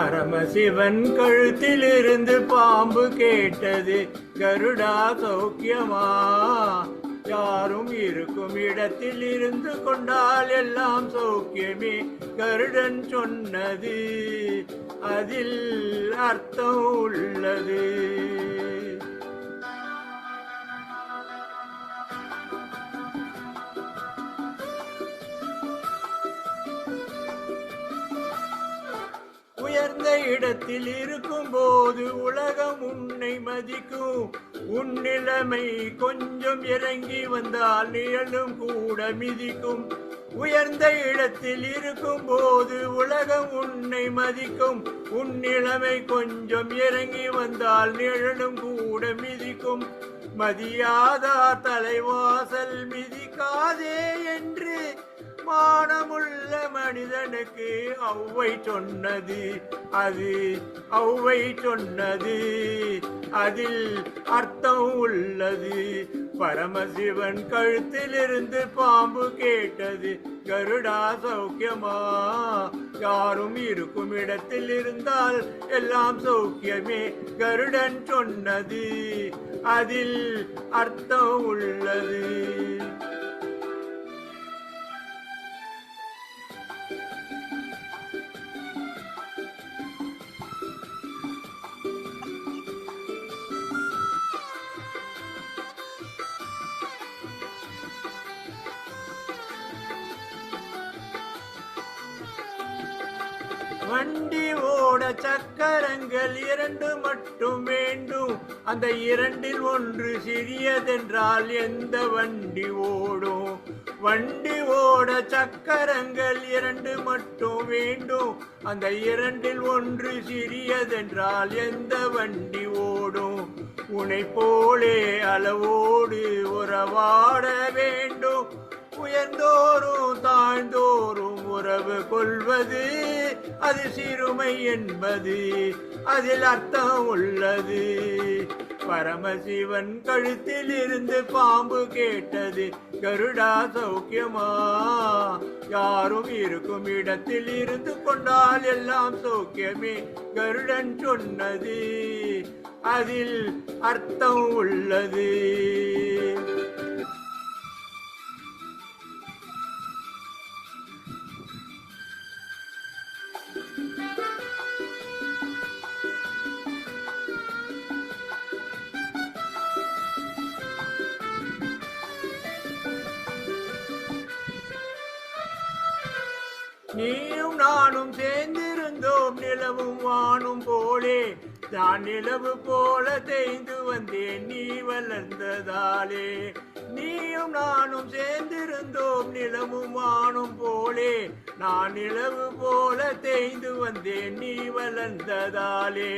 பரமசிவன் கழுத்திலிருந்து பாம்பு கேட்டது, கருடா சௌக்கியமா? யாரும் இருக்கும் இடத்தில் இருந்து கொண்டால் எல்லாம் சௌக்கியமே, கருடன் சொன்னது. அதில் அர்த்தம் உள்ளது. உயர்ந்த இடத்தில் இருக்கும் போது உலகம் உன்னை மதிக்கும். உன் நிலைமை கொஞ்சம் இறங்கி வந்தால் நிழலும் கூட மிதிக்கும். உயர்ந்த இடத்தில் இருக்கும் போது உலகம் உன்னை மதிக்கும். உன் நிலைமை கொஞ்சம் இறங்கி வந்தால் நிழலும் கூட மிதிக்கும். மதியாதா தலைவாசல் மிதிக்காதே என்று மானமுள்ள மனிதனுக்கு ஔவை சொன்னது. அது ஔவை சொன்னது, அதில் அர்த்தம் உள்ளது. பரமசிவன் கழுத்திலிருந்து பாம்பு கேட்டது, கருடா சௌக்கியமா? யாரும் இருக்கும் இடத்தில் இருந்தால் எல்லாம் சௌக்கியமே, கருடன் சொன்னது. அதில் அர்த்தம் உள்ளது. வண்டி ஓட சக்கரங்கள் 2 மட்டும் வேண்டும். அந்த 2ல் ஒன்று சிறியதென்றால் எந்த வண்டி ஓடும்? வண்டி ஓட சக்கரங்கள் 2 மட்டும் வேண்டும். அந்த 2ல் ஒன்று சிறியதென்றால் எந்த வண்டி ஓடும்? உன்னை போலே அளவோடு உறவாட வேண்டும். உயர்ந்தோறும் தாழ்ந்தோறும் உறவு கொள்வது அது சிறுமை என்பது, அதில் அர்த்தம் உள்ளது. பரமசிவன் கழுத்தில் இருந்து பாம்பு கேட்டது, கருடா சௌக்கியமா? யாரும் இருக்கும் இடத்தில் இருந்து கொண்டால் எல்லாம் சௌக்கியமே, கருடன் சொன்னது. அதில் அர்த்தம் உள்ளது. நீயும் நானும் சேர்ந்திருந்தோம் நிலவும் வானும் போலே. நான் நிலவு போல தேய்ந்து வந்தேன் நீ வளர்ந்ததாலே. நீயும் நானும் சேர்ந்திருந்தோம் நிலவும் வானும் போலே. நான் நிலவு போல தேய்ந்து வந்தேன் நீ வளர்ந்ததாலே.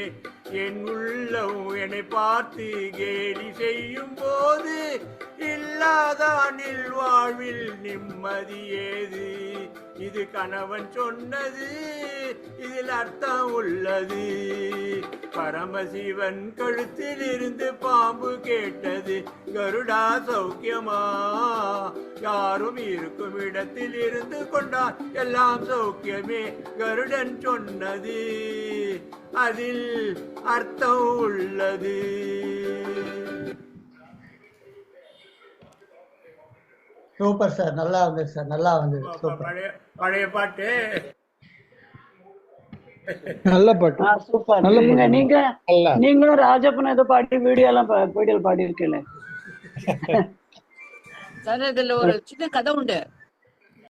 என் உள்ளம் என்னை பார்த்து கேலி செய்யும் போது இல்லாதானில் வாழ்வில் நிம்மதி ஏது? இது கணவன் சொன்னது, இதில் அர்த்தம் உள்ளது. பரமசிவன் கழுத்தில் இருந்து பாம்பு கேட்டது, கருடா சௌக்கியமா? யாரும் இருக்கும் இடத்தில் இருந்து கொண்டால் எல்லாம் சௌக்கியமே, கருடன் சொன்னது. அதில் அர்த்தம் உள்ளது. சூப்பர் சார், நல்லா வந்தது சார், நல்லா வந்தது. பழைய பாட்டு, நல்ல பாட்டு, சூப்பர். நீங்களும் ராஜப்பன் ஏதோ பாட்டி வீடியோ பாடி இருக்கீங்களே சார். இதுல ஒரு சின்ன கதை உண்டு.